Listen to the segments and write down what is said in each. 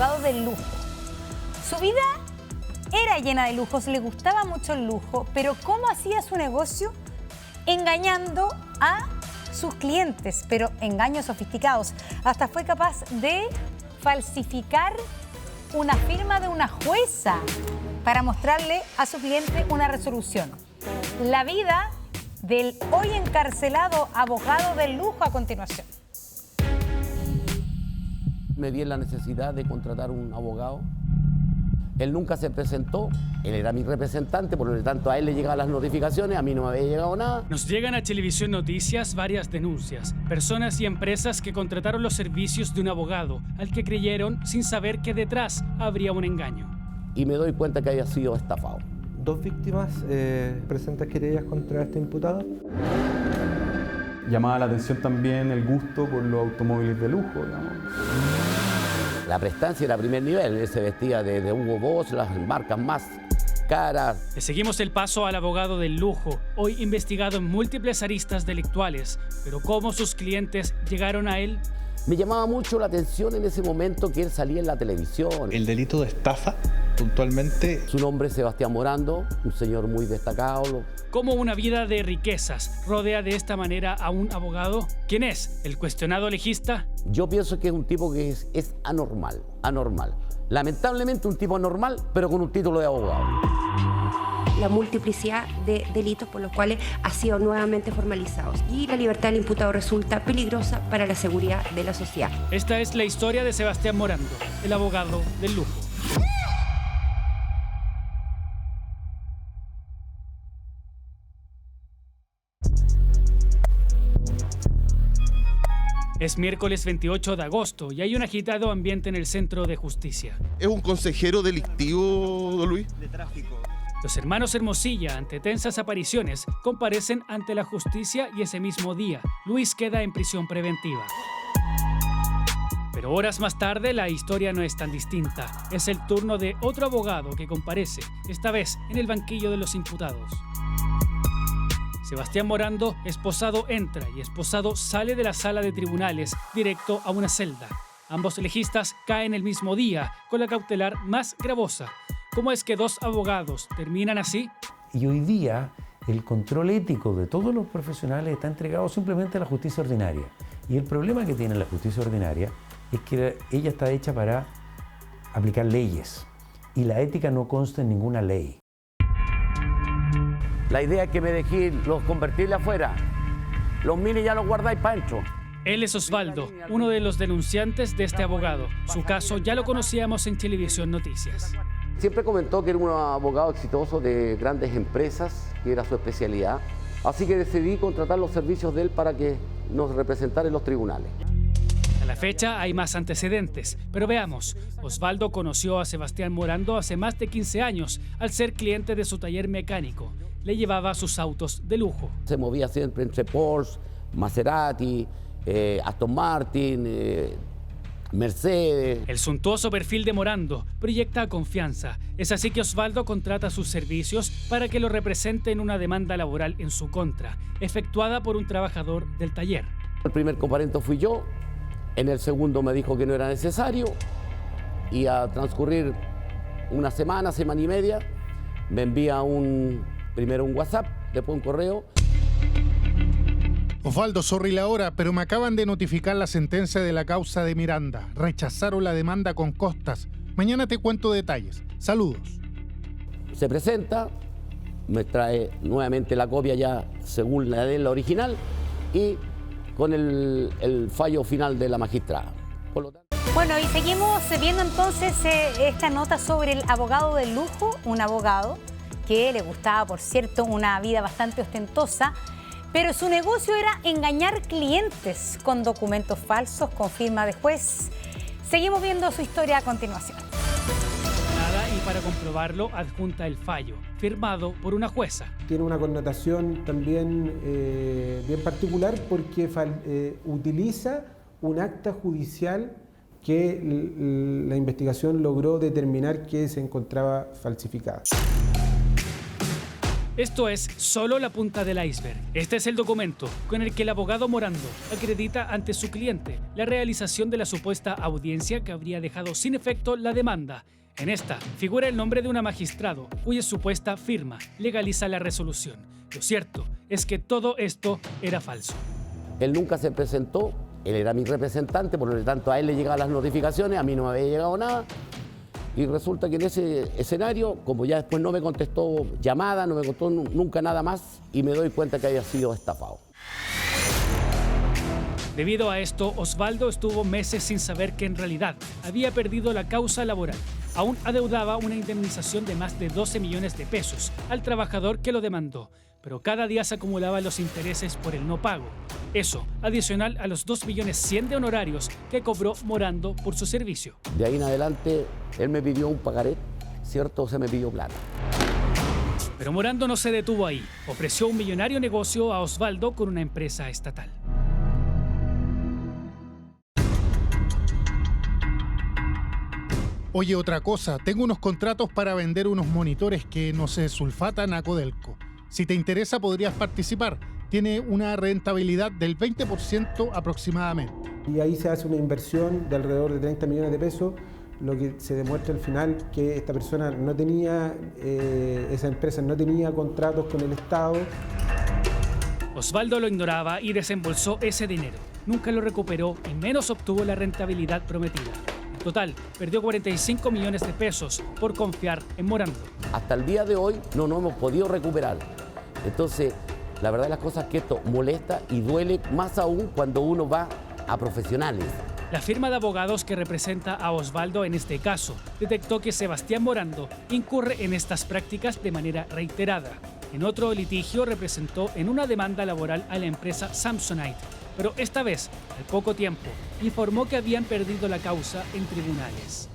abogado del lujo. Su vida era llena de lujos, le gustaba mucho el lujo, pero ¿cómo hacía su negocio? Engañando a sus clientes, pero engaños sofisticados. Hasta fue capaz de falsificar una firma de una jueza para mostrarle a su cliente una resolución. La vida del hoy encarcelado abogado del lujo a continuación. Me vi en la necesidad de contratar un abogado. Él nunca se presentó, él era mi representante, por lo tanto a él le llegaban las notificaciones, a mí no me había llegado nada. Nos llegan a Televisión Noticias varias denuncias, personas y empresas que contrataron los servicios de un abogado, al que creyeron sin saber que detrás habría un engaño. Y me doy cuenta que había sido estafado. 2 víctimas presentan querellas contra este imputado. Llamaba la atención también el gusto por los automóviles de lujo, digamos. La prestancia era a primer nivel, él se vestía de Hugo Boss, las marcas más caras. Le seguimos el paso al abogado del lujo, hoy investigado en múltiples aristas delictuales. Pero ¿cómo sus clientes llegaron a él? Me llamaba mucho la atención en ese momento que él salía en la televisión. El delito de estafa, puntualmente. Su nombre es Sebastián Morando, un señor muy destacado. ¿Cómo una vida de riquezas rodea de esta manera a un abogado? ¿Quién es? ¿El cuestionado legista? Yo pienso que es un tipo que es anormal. Lamentablemente un tipo anormal, pero con un título de abogado. La multiplicidad de delitos por los cuales ha sido nuevamente formalizados. Y la libertad del imputado resulta peligrosa para la seguridad de la sociedad. Esta es la historia de Sebastián Morando, el abogado del lujo. Es miércoles 28 de agosto y hay un agitado ambiente en el Centro de Justicia. ¿Es un consejero delictivo, don Luis? De tráfico. Los hermanos Hermosilla, ante tensas apariciones, comparecen ante la justicia y ese mismo día, Luis queda en prisión preventiva. Pero horas más tarde, la historia no es tan distinta. Es el turno de otro abogado que comparece, esta vez en el banquillo de los imputados. Sebastián Morando, esposado, entra y esposado sale de la sala de tribunales directo a una celda. Ambos legistas caen el mismo día, con la cautelar más gravosa. ¿Cómo es que 2 abogados terminan así? Y hoy día el control ético de todos los profesionales está entregado simplemente a la justicia ordinaria. Y el problema que tiene la justicia ordinaria es que ella está hecha para aplicar leyes. Y la ética no consta en ninguna ley. La idea es que me dejé los convertibles afuera. Los mini ya los guardáis para adentro. Él es Osvaldo, uno de los denunciantes de este abogado. Su caso ya lo conocíamos en Televisión Noticias. Siempre comentó que era un abogado exitoso de grandes empresas, que era su especialidad. Así que decidí contratar los servicios de él para que nos representara en los tribunales. A la fecha hay más antecedentes, pero veamos. Osvaldo conoció a Sebastián Morando hace más de 15 años al ser cliente de su taller mecánico. Le llevaba sus autos de lujo. Se movía siempre entre Porsche, Maserati, Aston Martin, Mercedes. El suntuoso perfil de Morando proyecta confianza. Es así que Osvaldo contrata sus servicios para que lo represente en una demanda laboral en su contra, efectuada por un trabajador del taller. El primer comparendo fui yo, en el segundo me dijo que no era necesario y a transcurrir una semana y media me envía primero un WhatsApp, después un correo. Osvaldo, sorry la hora, pero me acaban de notificar la sentencia de la causa de Miranda. Rechazaron la demanda con costas. Mañana te cuento detalles. Saludos. Se presenta, me trae nuevamente la copia ya según la de la original y con el fallo final de la magistrada. Por lo tanto... Bueno, y seguimos viendo entonces esta nota sobre el abogado del lujo, un abogado que le gustaba, por cierto, una vida bastante ostentosa, pero su negocio era engañar clientes con documentos falsos, con firma de juez. Seguimos viendo su historia a continuación. Y para comprobarlo, adjunta el fallo, firmado por una jueza. Tiene una connotación también bien particular porque utiliza un acta judicial que la investigación logró determinar que se encontraba falsificada. Esto es solo la punta del iceberg. Este es el documento con el que el abogado Morando acredita ante su cliente la realización de la supuesta audiencia que habría dejado sin efecto la demanda. En esta figura el nombre de un magistrado cuya supuesta firma legaliza la resolución. Lo cierto es que todo esto era falso. Él nunca se presentó, él era mi representante, por lo tanto a él le llegaban las notificaciones, a mí no me había llegado nada. Y resulta que en ese escenario, como ya después no me contestó llamada, no me contestó nunca nada más, y me doy cuenta que había sido estafado. Debido a esto, Osvaldo estuvo meses sin saber que en realidad había perdido la causa laboral. Aún adeudaba una indemnización de más de 12 millones de pesos al trabajador que lo demandó, pero cada día se acumulaban los intereses por el no pago. Eso, adicional a los 2,1 millones de honorarios que cobró Morando por su servicio. De ahí en adelante, él me pidió un pagaré, ¿cierto? Se me pidió plata. Pero Morando no se detuvo ahí. Ofreció un millonario negocio a Osvaldo con una empresa estatal. Oye, otra cosa, tengo unos contratos para vender unos monitores que no se sulfatan a Codelco. Si te interesa, podrías participar. Tiene una rentabilidad del 20% aproximadamente. Y ahí se hace una inversión de alrededor de 30 millones de pesos, lo que se demuestra al final que esta persona no tenía, esa empresa no tenía contratos con el Estado. Osvaldo lo ignoraba y desembolsó ese dinero. Nunca lo recuperó y menos obtuvo la rentabilidad prometida. En total, perdió 45 millones de pesos por confiar en Morando. Hasta el día de hoy no nos hemos podido recuperar. Entonces, la verdad de las cosas es que esto molesta y duele más aún cuando uno va a profesionales. La firma de abogados que representa a Osvaldo en este caso detectó que Sebastián Morando incurre en estas prácticas de manera reiterada. En otro litigio representó en una demanda laboral a la empresa Samsonite, pero esta vez, al poco tiempo, informó que habían perdido la causa en tribunales.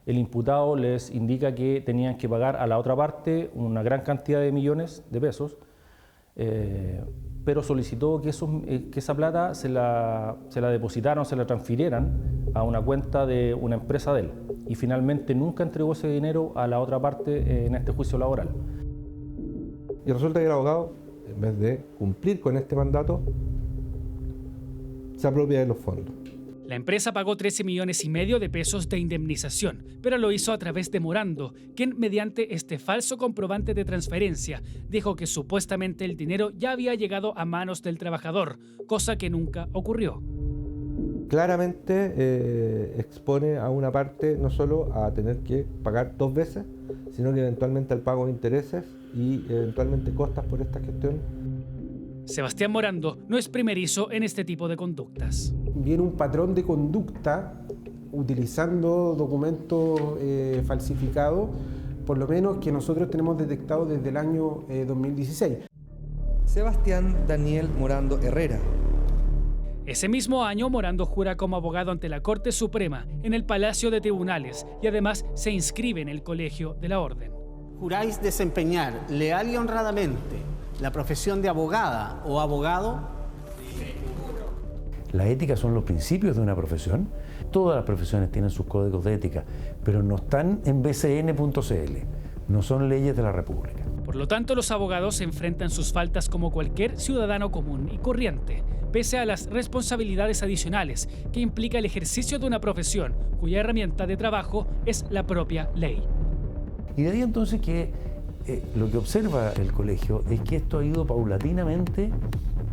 El imputado les indica que tenían que pagar a la otra parte una gran cantidad de millones de pesos, pero solicitó que esa plata se la depositaran, se la transfirieran a una cuenta de una empresa de él. Y finalmente nunca entregó ese dinero a la otra parte en este juicio laboral. Y resulta que el abogado, en vez de cumplir con este mandato, se apropia de los fondos. La empresa pagó 13,5 millones de pesos de indemnización, pero lo hizo a través de Morando, quien mediante este falso comprobante de transferencia dijo que supuestamente el dinero ya había llegado a manos del trabajador, cosa que nunca ocurrió. Claramente expone a una parte no solo a tener que pagar 2 veces, sino que eventualmente al pago de intereses y eventualmente costas por esta gestión. Sebastián Morando no es primerizo en este tipo de conductas. Viene un patrón de conducta utilizando documentos falsificados, por lo menos que nosotros tenemos detectado desde el año 2016. Sebastián Daniel Morando Herrera. Ese mismo año, Morando jura como abogado ante la Corte Suprema en el Palacio de Tribunales y además se inscribe en el Colegio de la Orden. ¿Juráis desempeñar leal y honradamente la profesión de abogada o abogado? La ética son los principios de una profesión. Todas las profesiones tienen sus códigos de ética, pero no están en bcn.cl, no son leyes de la República. Por lo tanto, los abogados enfrentan sus faltas como cualquier ciudadano común y corriente, pese a las responsabilidades adicionales que implica el ejercicio de una profesión cuya herramienta de trabajo es la propia ley. Y de ahí entonces que lo que observa el colegio es que esto ha ido paulatinamente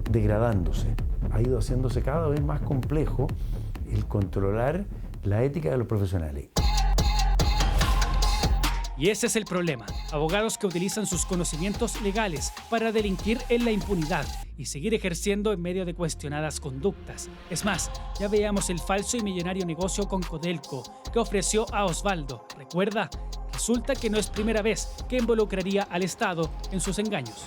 degradándose, ha ido haciéndose cada vez más complejo el controlar la ética de los profesionales. Y ese es el problema, abogados que utilizan sus conocimientos legales para delinquir en la impunidad y seguir ejerciendo en medio de cuestionadas conductas. Es más, ya veíamos el falso y millonario negocio con Codelco que ofreció a Osvaldo. ¿Recuerda? Resulta que no es primera vez que involucraría al Estado en sus engaños.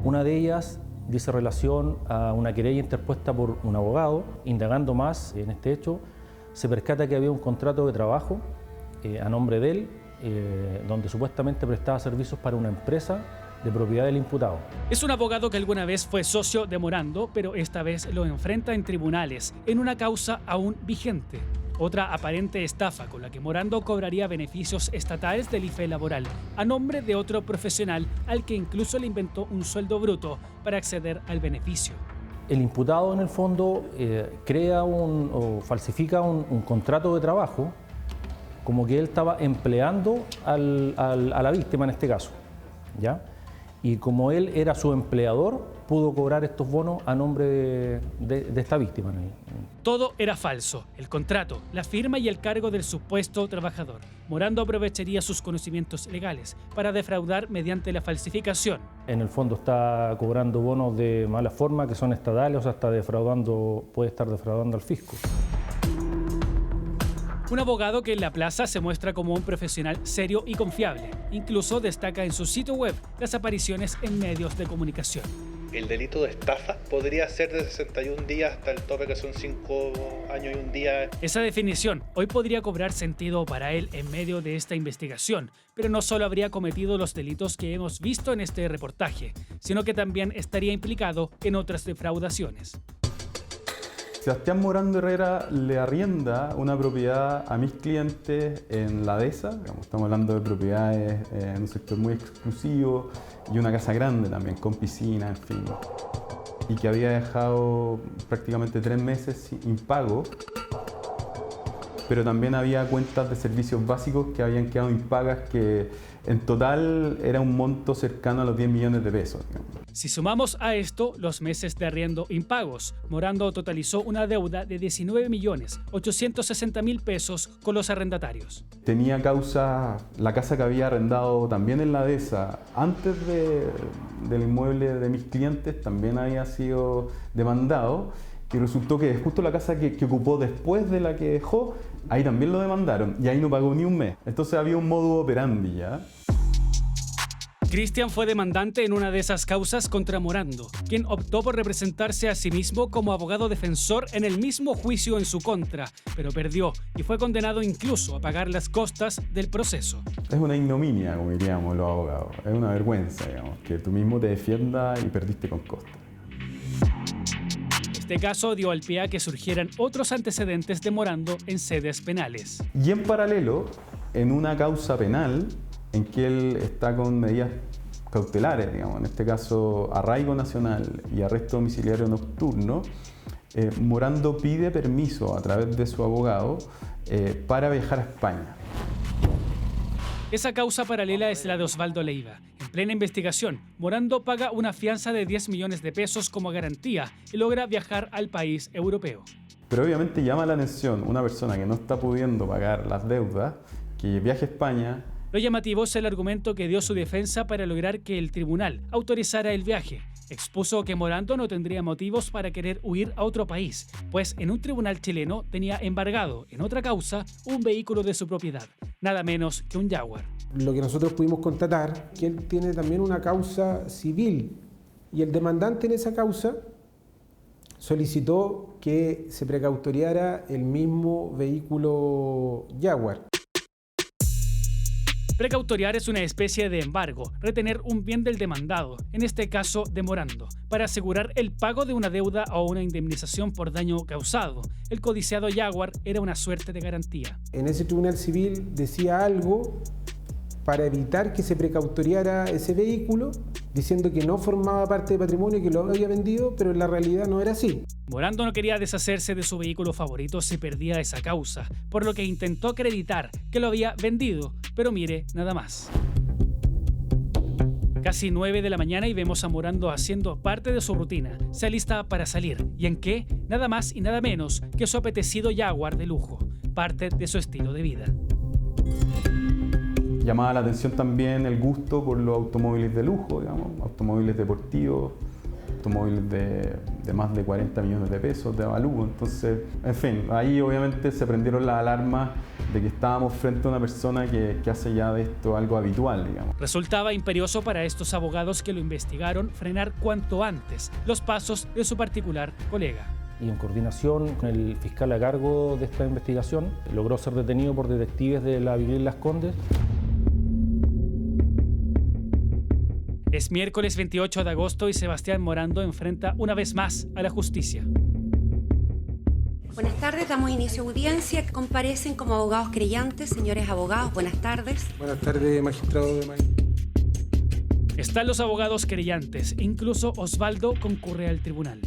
Una de ellas dice relación a una querella interpuesta por un abogado. Indagando más en este hecho, se percata que había un contrato de trabajo a nombre de él, donde supuestamente prestaba servicios para una empresa de propiedad del imputado. Es un abogado que alguna vez fue socio de Morando, pero esta vez lo enfrenta en tribunales, en una causa aún vigente. Otra aparente estafa con la que Morando cobraría beneficios estatales del IFE laboral a nombre de otro profesional al que incluso le inventó un sueldo bruto para acceder al beneficio. El imputado en el fondo crea o falsifica un contrato de trabajo como que él estaba empleando a la víctima en este caso, ¿ya? Y como él era su empleador, pudo cobrar estos bonos a nombre de esta víctima. Todo era falso: el contrato, la firma y el cargo del supuesto trabajador. Morando aprovecharía sus conocimientos legales para defraudar mediante la falsificación. En el fondo está cobrando bonos de mala forma que son estatales, o sea, puede estar defraudando al fisco. Un abogado que en la plaza se muestra como un profesional serio y confiable. Incluso destaca en su sitio web las apariciones en medios de comunicación. El delito de estafa podría ser de 61 días hasta el tope que son 5 años y un día. Esa definición hoy podría cobrar sentido para él en medio de esta investigación, pero no solo habría cometido los delitos que hemos visto en este reportaje, sino que también estaría implicado en otras defraudaciones. Sebastián Morando Herrera le arrienda una propiedad a mis clientes en la dehesa. Estamos hablando de propiedades en un sector muy exclusivo y una casa grande también, con piscina, en fin. Y que había dejado prácticamente 3 meses impago, pero también había cuentas de servicios básicos que habían quedado impagas, que en total era un monto cercano a los 10 millones de pesos. Si sumamos a esto los meses de arriendo impagos, Morando totalizó una deuda de 19.860.000 pesos con los arrendatarios. Tenía causa la casa que había arrendado también en la dehesa antes del inmueble de mis clientes, también había sido demandado, y resultó que justo la casa que ocupó después de la que dejó, ahí también lo demandaron y ahí no pagó ni un mes. Entonces había un modus operandi ya. Cristian fue demandante en una de esas causas contra Morando, quien optó por representarse a sí mismo como abogado defensor en el mismo juicio en su contra, pero perdió y fue condenado incluso a pagar las costas del proceso. Es una ignominia, como diríamos los abogados. Es una vergüenza, digamos, que tú mismo te defiendas y perdiste con costas. Este caso dio al pie a que surgieran otros antecedentes de Morando en sedes penales. Y en paralelo, en una causa penal, en que él está con medidas cautelares, digamos, en este caso arraigo nacional y arresto domiciliario nocturno, Morando pide permiso a través de su abogado para viajar a España. Esa causa paralela es la de Osvaldo Leiva. En plena investigación, Morando paga una fianza de 10 millones de pesos como garantía y logra viajar al país europeo. Pero obviamente llama la atención una persona que no está pudiendo pagar las deudas, que viaje a España. Lo llamativo es el argumento que dio su defensa para lograr que el tribunal autorizara el viaje. Expuso que Morando no tendría motivos para querer huir a otro país, pues en un tribunal chileno tenía embargado en otra causa un vehículo de su propiedad, nada menos que un Jaguar. Lo que nosotros pudimos constatar, que él tiene también una causa civil y el demandante en esa causa solicitó que se precautoriara el mismo vehículo Jaguar. Precautoriar es una especie de embargo, retener un bien del demandado, en este caso de Morando, para asegurar el pago de una deuda o una indemnización por daño causado. El codiciado Jaguar era una suerte de garantía. En ese tribunal civil decía algo para evitar que se precautoriara ese vehículo, diciendo que no formaba parte del patrimonio y que lo había vendido, pero en la realidad no era así. Morando no quería deshacerse de su vehículo favorito si perdía esa causa, por lo que intentó acreditar que lo había vendido, pero mire, nada más. Casi 9 de la mañana y vemos a Morando haciendo parte de su rutina. Se alista para salir. ¿Y en qué? Nada más y nada menos que su apetecido Jaguar de lujo, parte de su estilo de vida. Llamaba la atención también el gusto por los automóviles de lujo, digamos, automóviles deportivos, automóviles de más de 40 millones de pesos de avalúo. Entonces, en fin, ahí obviamente se prendieron las alarmas de que estábamos frente a una persona que hace ya de esto algo habitual, digamos. Resultaba imperioso para estos abogados que lo investigaron frenar cuanto antes los pasos de su particular colega. Y en coordinación con el fiscal a cargo de esta investigación, logró ser detenido por detectives de la Viril Las Condes. Es miércoles 28 de agosto y Sebastián Morando enfrenta una vez más a la justicia. Buenas tardes, damos inicio a audiencia. Comparecen como abogados creyentes, señores abogados, buenas tardes. Buenas tardes, magistrado de May. Están los abogados querellantes, incluso Osvaldo concurre al tribunal.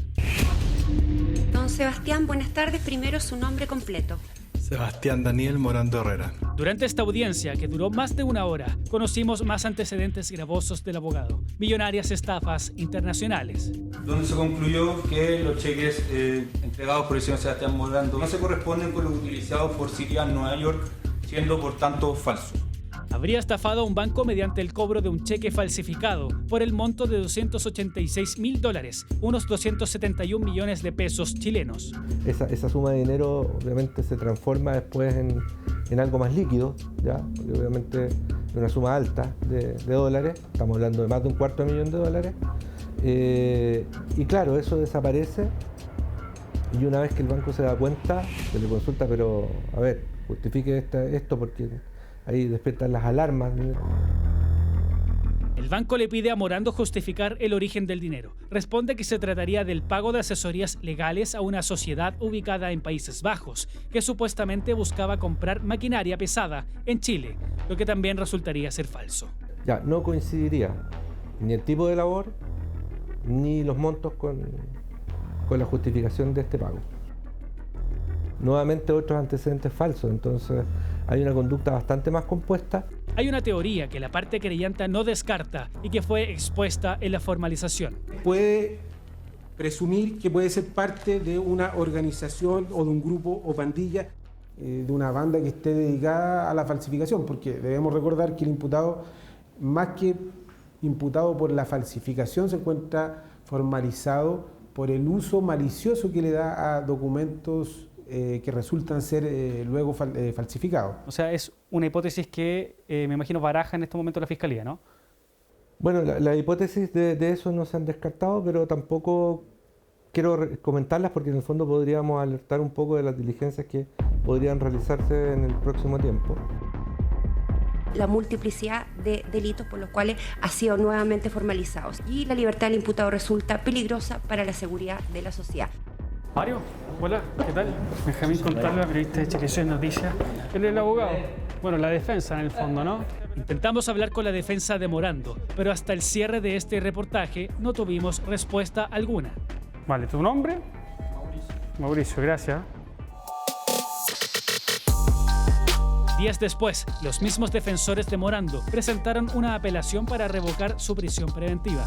Don Sebastián, buenas tardes. Primero su nombre completo. Sebastián Daniel Morando Herrera. Durante esta audiencia, que duró más de una hora, conocimos más antecedentes gravosos del abogado. Millonarias estafas internacionales. Donde se concluyó que los cheques entregados por el señor Sebastián Morando no se corresponden con los utilizados por Citibank Nueva York, siendo por tanto falsos. Habría estafado a un banco mediante el cobro de un cheque falsificado por el monto de $286.000, unos 271 millones de pesos chilenos. Esa suma de dinero obviamente se transforma después en algo más líquido, ¿ya? Porque obviamente es una suma alta de dólares, estamos hablando de más de $250,000. Y claro, eso desaparece y una vez que el banco se da cuenta, se le consulta, pero a ver, justifique esto porque ahí despiertan las alarmas. El banco le pide a Morando justificar el origen del dinero. Responde que se trataría del pago de asesorías legales a una sociedad ubicada en Países Bajos, que supuestamente buscaba comprar maquinaria pesada en Chile, lo que también resultaría ser falso. Ya, no coincidiría ni el tipo de labor, ni los montos con la justificación de este pago. Nuevamente otros antecedentes falsos, entonces hay una conducta bastante más compuesta. Hay una teoría que la parte querellanta no descarta y que fue expuesta en la formalización. Puede presumir que puede ser parte de una organización o de un grupo o pandilla, de una banda que esté dedicada a la falsificación, porque debemos recordar que el imputado, más que imputado por la falsificación, se encuentra formalizado por el uso malicioso que le da a documentos que resultan ser luego falsificados. O sea, es una hipótesis que me imagino baraja en este momento la Fiscalía, ¿no? Bueno, la hipótesis de eso no se han descartado, pero tampoco quiero comentarlas porque en el fondo podríamos alertar un poco de las diligencias que podrían realizarse en el próximo tiempo. La multiplicidad de delitos por los cuales ha sido nuevamente formalizados y la libertad del imputado resulta peligrosa para la seguridad de la sociedad. Mario, hola, ¿qué tal? Benjamín Contalva, periodista de Chilevisión Noticias. Él es el abogado. Bueno, la defensa en el fondo, ¿no? Intentamos hablar con la defensa de Morando, pero hasta el cierre de este reportaje no tuvimos respuesta alguna. Vale, ¿tu nombre? Mauricio, gracias. Días después, los mismos defensores de Morando presentaron una apelación para revocar su prisión preventiva.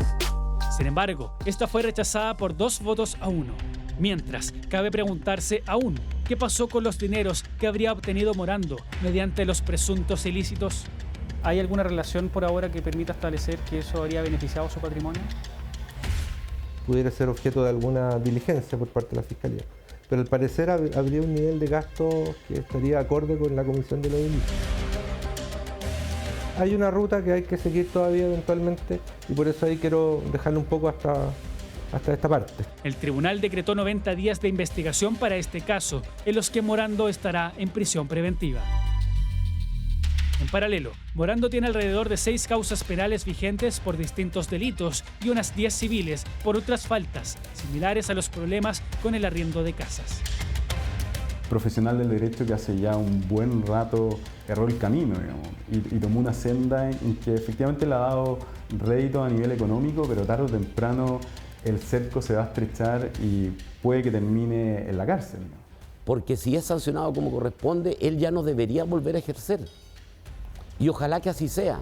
Sin embargo, esta fue rechazada por 2 votos a 1. Mientras, cabe preguntarse aún qué pasó con los dineros que habría obtenido Morando mediante los presuntos ilícitos. ¿Hay alguna relación por ahora que permita establecer que eso habría beneficiado su patrimonio? Pudiera ser objeto de alguna diligencia por parte de la Fiscalía, pero al parecer habría un nivel de gasto que estaría acorde con la comisión de los delitos. Hay una ruta que hay que seguir todavía eventualmente y por eso ahí quiero dejarle un poco hasta esta parte. El tribunal decretó 90 días de investigación para este caso, en los que Morando estará en prisión preventiva. En paralelo, Morando tiene alrededor de 6 causas penales vigentes por distintos delitos y unas 10 civiles por otras faltas, similares a los problemas con el arriendo de casas. Profesional del derecho que hace ya un buen rato erró el camino, digamos, y tomó una senda en que efectivamente le ha dado rédito a nivel económico, pero tarde o temprano el cerco se va a estrechar y puede que termine en la cárcel, ¿no? Porque si es sancionado como corresponde, él ya no debería volver a ejercer. Y ojalá que así sea.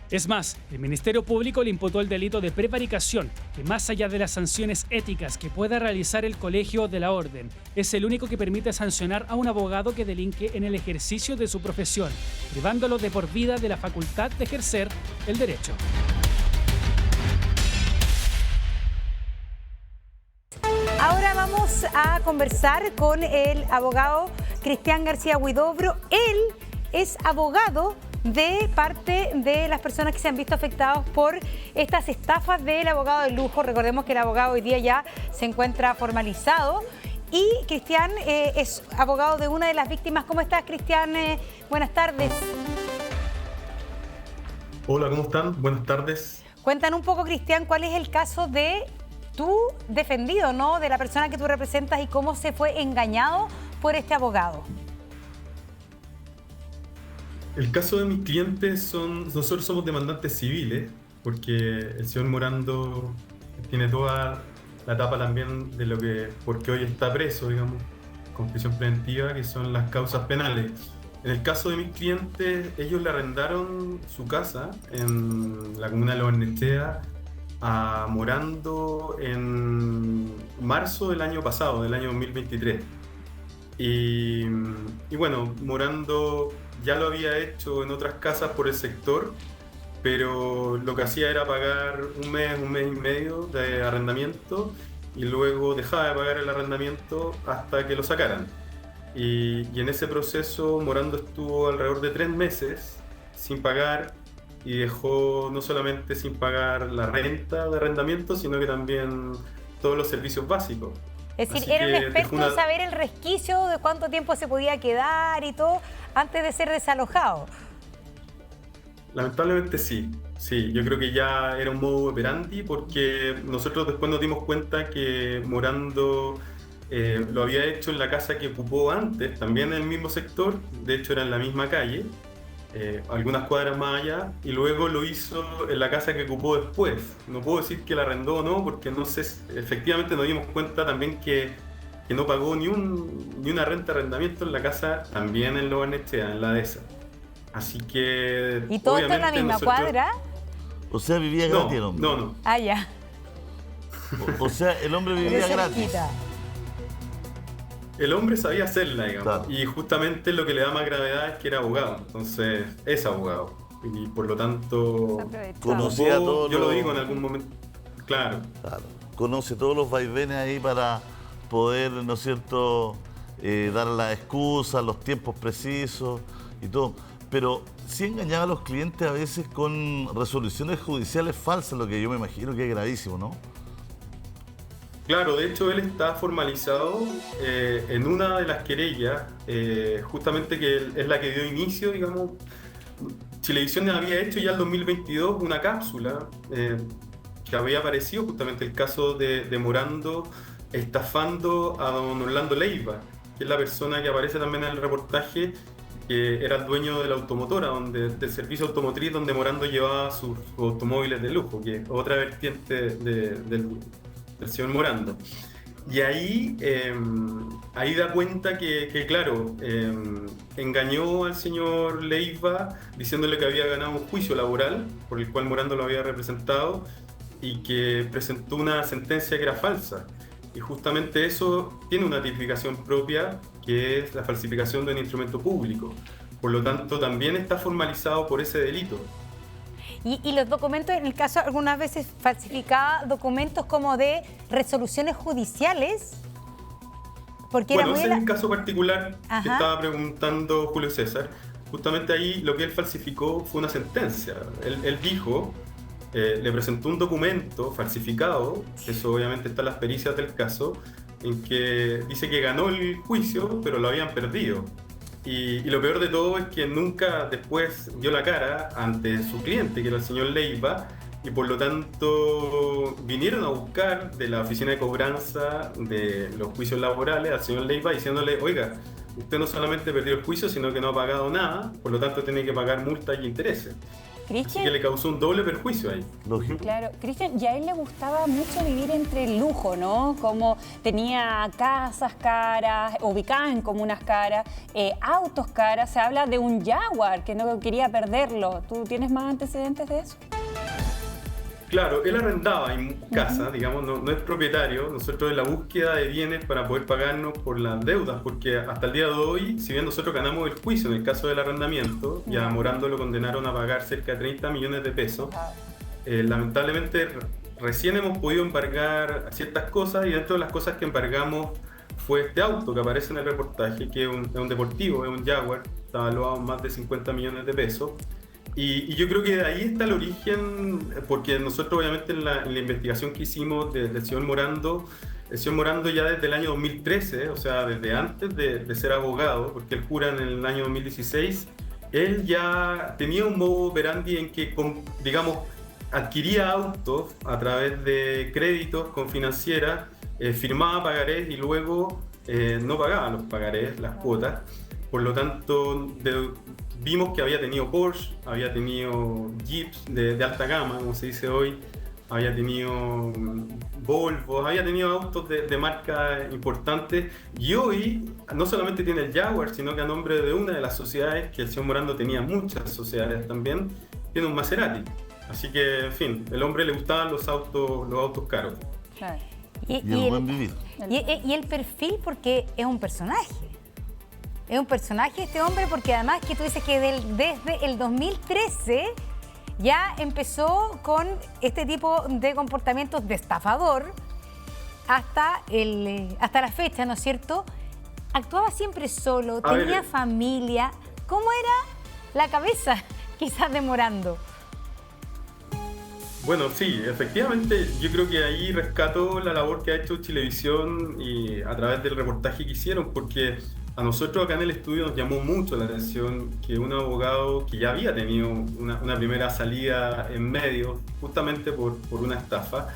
Es más, el Ministerio Público le imputó el delito de prevaricación, que más allá de las sanciones éticas que pueda realizar el Colegio de la Orden, es el único que permite sancionar a un abogado que delinque en el ejercicio de su profesión, privándolo de por vida de la facultad de ejercer el derecho. Ahora vamos a conversar con el abogado Cristian García Huidobro. Él es abogado de parte de las personas que se han visto afectados por estas estafas del abogado de lujo. Recordemos que el abogado hoy día ya se encuentra formalizado. Y Cristian es abogado de una de las víctimas. ¿Cómo estás, Cristian? Buenas tardes. Hola, ¿cómo están? Buenas tardes. Cuéntanos un poco, Cristian, cuál es el caso de tú defendido, ¿no?, de la persona que tú representas y cómo se fue engañado por este abogado. El caso de mis clientes nosotros somos demandantes civiles, porque el señor Morando tiene toda la etapa también de porque hoy está preso, digamos, con prisión preventiva, que son las causas penales. En el caso de mis clientes, ellos le arrendaron su casa en la comuna de Lo Barnechea a Morando en marzo del año pasado, del año 2023. Y bueno, Morando ya lo había hecho en otras casas por el sector, pero lo que hacía era pagar un mes y medio de arrendamiento y luego dejaba de pagar el arrendamiento hasta que lo sacaran. Y en ese proceso Morando estuvo alrededor de 3 meses sin pagar y dejó no solamente sin pagar la renta de arrendamiento, sino que también todos los servicios básicos. Es decir, Así era un que experto en saber el resquicio de cuánto tiempo se podía quedar y todo antes de ser desalojado. Lamentablemente sí, yo creo que ya era un modo operandi, porque nosotros después nos dimos cuenta que Morando lo había hecho en la casa que ocupó antes, también en el mismo sector, de hecho era en la misma calle, algunas cuadras más allá, y luego lo hizo en la casa que ocupó después. No puedo decir que la arrendó o no, porque no sé, efectivamente nos dimos cuenta también que no pagó ni una renta de arrendamiento en la casa, también en Lo Barnechea, en la dehesa. Así que... ¿Y todo esto en la misma cuadra? O sea, vivía gratis el hombre. No. Ah, ya. O sea, el hombre vivía gratis. El hombre sabía hacerla, digamos. Claro. Y justamente lo que le da más gravedad es que era abogado. Entonces, es abogado. Y por lo tanto... Conocía todo. Yo lo digo en algún momento. Claro. Conoce todos los vaivenes ahí para poder, ¿no es cierto?, dar la excusa, los tiempos precisos y todo. Pero sí engañaba a los clientes a veces con resoluciones judiciales falsas, lo que yo me imagino que es gravísimo, ¿no? Claro, de hecho él está formalizado en una de las querellas, justamente que es la que dio inicio, digamos. Chilevisión había hecho ya en 2022 una cápsula que había aparecido, justamente el caso de Morando estafando a don Orlando Leiva, que es la persona que aparece también en el reportaje, que era el dueño de la automotora, del servicio automotriz, donde Morando llevaba sus automóviles de lujo, que es otra vertiente del señor Morando. Y ahí da cuenta que claro, engañó al señor Leiva diciéndole que había ganado un juicio laboral por el cual Morando lo había representado y que presentó una sentencia que era falsa. Y justamente eso tiene una tipificación propia, que es la falsificación de un instrumento público. Por lo tanto, también está formalizado por ese delito. Y los documentos, en el caso, algunas veces falsificaba documentos como de resoluciones judiciales. Porque bueno, era ese es el caso particular que estaba preguntando Julio César. Justamente ahí lo que él falsificó fue una sentencia. Él dijo, le presentó un documento falsificado, eso obviamente está en las pericias del caso, en que dice que ganó el juicio, pero lo habían perdido. Y lo peor de todo es que nunca después dio la cara ante su cliente, que era el señor Leiva, y por lo tanto vinieron a buscar de la oficina de cobranza de los juicios laborales al señor Leiva diciéndole, oiga, usted no solamente perdió el juicio, sino que no ha pagado nada, por lo tanto tiene que pagar multas y intereses. Así que le causó un doble perjuicio ahí. Lógico. Claro, Cristian, y a él le gustaba mucho vivir entre el lujo, ¿no? Como tenía casas caras, ubicadas en comunas caras, autos caras. Se habla de un Jaguar, que no quería perderlo. ¿Tú tienes más antecedentes de eso? Claro, él arrendaba en casa, digamos, no es propietario. Nosotros en la búsqueda de bienes para poder pagarnos por las deudas, porque hasta el día de hoy, si bien nosotros ganamos el juicio en el caso del arrendamiento, ya a Morando lo condenaron a pagar cerca de 30 millones de pesos, lamentablemente recién hemos podido embargar ciertas cosas y dentro de las cosas que embargamos fue este auto que aparece en el reportaje, que es un deportivo, es un Jaguar, está evaluado en más de 50 millones de pesos. Y yo creo que de ahí está el origen, porque nosotros obviamente en la investigación que hicimos del señor Morando, el señor Morando ya desde el año 2013, o sea, desde antes de ser abogado, porque él jura en el año 2016, él ya tenía un modo operandi en que, digamos, adquiría autos a través de créditos con financieras, firmaba pagarés y luego no pagaba los pagarés, las cuotas. Por lo tanto, vimos que había tenido Porsche, había tenido Jeeps de alta gama, como se dice hoy, había tenido Volvo, había tenido autos de marca importantes, y hoy no solamente tiene el Jaguar, sino que a nombre de una de las sociedades, que el señor Morando tenía muchas sociedades también, tiene un Maserati. Así que, en fin, el hombre le gustaban los autos caros. Claro. Y el buen vivir. Y el perfil, porque es un personaje. Es un personaje este hombre, porque además que tú dices que desde el 2013 ya empezó con este tipo de comportamientos de estafador hasta la fecha, ¿no es cierto? Actuaba siempre solo, tenía familia. ¿Cómo era la cabeza quizás de Morando? Bueno, sí, efectivamente, yo creo que ahí rescato la labor que ha hecho Chilevisión y a través del reportaje que hicieron, porque a nosotros acá en el estudio nos llamó mucho la atención que un abogado que ya había tenido una primera salida en medios, justamente por una estafa,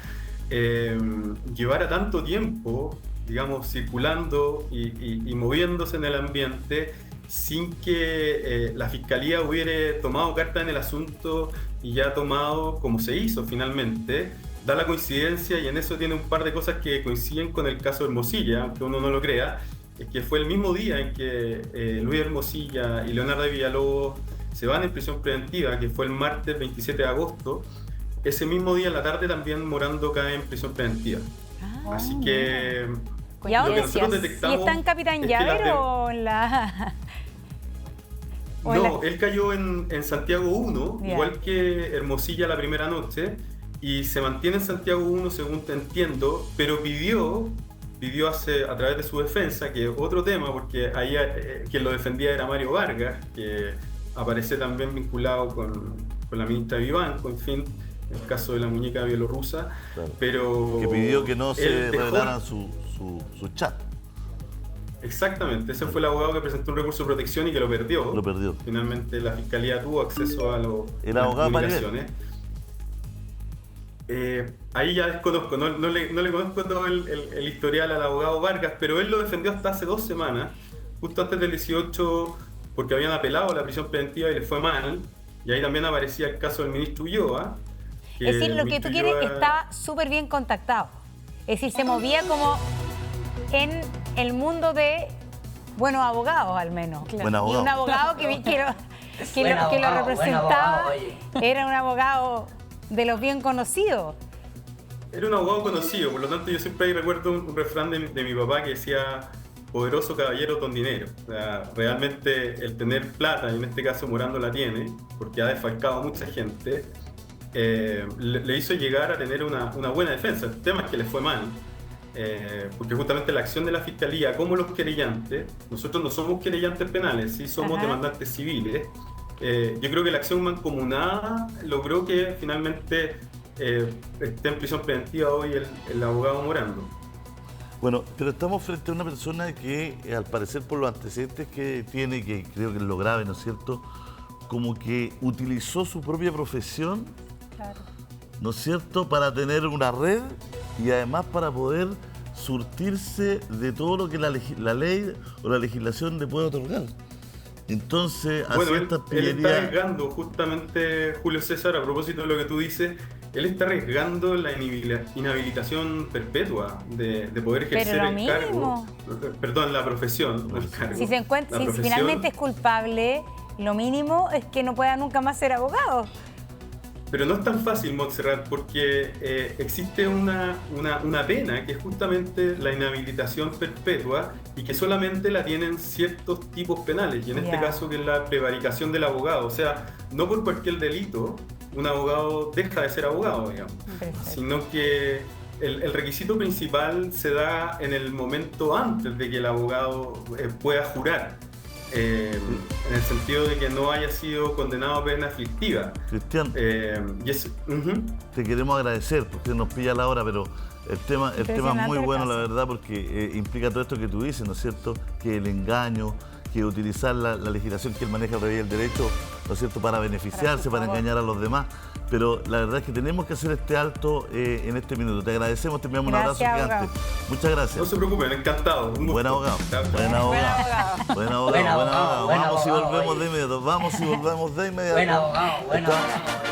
llevara tanto tiempo, digamos, circulando y moviéndose en el ambiente sin que la Fiscalía hubiera tomado carta en el asunto y ya tomado como se hizo finalmente. Da la coincidencia, y en eso tiene un par de cosas que coinciden con el caso de Hermosilla, aunque uno no lo crea, es que fue el mismo día en que Luis Hermosilla y Leonardo Villalobos se van en prisión preventiva, que fue el martes 27 de agosto. Ese mismo día en la tarde también Morando cae en prisión preventiva. Así que ¿Y ahora lo que nosotros detectamos ¿y está en Capitán Llaver o en la...? No, él cayó en Santiago 1, igual que Hermosilla la primera noche, y se mantiene en Santiago 1 según te entiendo, pero pidió a través de su defensa, que es otro tema, porque ahí quien lo defendía era Mario Vargas, que aparece también vinculado con la ministra Vivanco, en fin, el caso de la muñeca bielorrusa, claro. Pero que pidió que no se revelaran su chat. Exactamente, ese fue el abogado que presentó un recurso de protección y que lo perdió. Finalmente la Fiscalía tuvo acceso a las comunicaciones. Ahí ya desconozco, no le conozco todo el historial al abogado Vargas, pero él lo defendió hasta hace 2 semanas, justo antes del 18, porque habían apelado a la prisión preventiva y le fue mal, y ahí también aparecía el caso del ministro Ulloa. Es decir, lo que tú quieres, estaba súper bien contactado, es decir, se movía como en el mundo de buenos abogados, al menos. Claro. Y un abogado que lo representaba era un abogado de los bien conocidos. Era un abogado conocido, por lo tanto yo siempre ahí recuerdo un refrán de mi papá que decía: poderoso caballero con dinero. O sea, realmente el tener plata, y en este caso Morando la tiene, porque ha desfalcado a mucha gente, le hizo llegar a tener una buena defensa. El tema es que le fue mal, porque justamente la acción de la Fiscalía, como los querellantes, nosotros no somos querellantes penales, sí somos demandantes civiles. Yo creo que la acción mancomunada logró que finalmente esté en prisión preventiva hoy el abogado Morando. Bueno, pero estamos frente a una persona que, al parecer por los antecedentes que tiene, que creo que es lo grave, ¿no es cierto?, como que utilizó su propia profesión, ¿no es cierto?, para tener una red y además para poder surtirse de todo lo que la ley o la legislación le puede otorgar. Entonces, bueno, él está arriesgando, justamente, Julio César, a propósito de lo que tú dices, él está arriesgando la inhabilitación perpetua de poder ejercer el cargo, perdón, la profesión, no el cargo. Si finalmente es culpable, lo mínimo es que no pueda nunca más ser abogado. Pero no es tan fácil, Montserrat, porque existe una pena que es justamente la inhabilitación perpetua y que solamente la tienen ciertos tipos penales, y en este caso que es la prevaricación del abogado. O sea, no por cualquier delito un abogado deja de ser abogado, digamos, sino que el requisito principal se da en el momento antes de que el abogado pueda jurar. En el sentido de que no haya sido condenado a pena aflictiva. Cristian, te queremos agradecer porque nos pilla la hora, pero el tema es muy bueno, la verdad, porque implica todo esto que tú dices, ¿no es cierto?, que el engaño, que utilizar la legislación que él maneja al revés del derecho, ¿no es cierto?, para beneficiarse, para engañar a los demás. pero la verdad es que tenemos que hacer este alto en este minuto. Te agradecemos, te enviamos un abrazo gigante. Muchas gracias. No se preocupen, encantado. Un gusto. Buen abogado. Buen abogado. Buen abogado. Vamos y volvemos de inmediato. Buen abogado.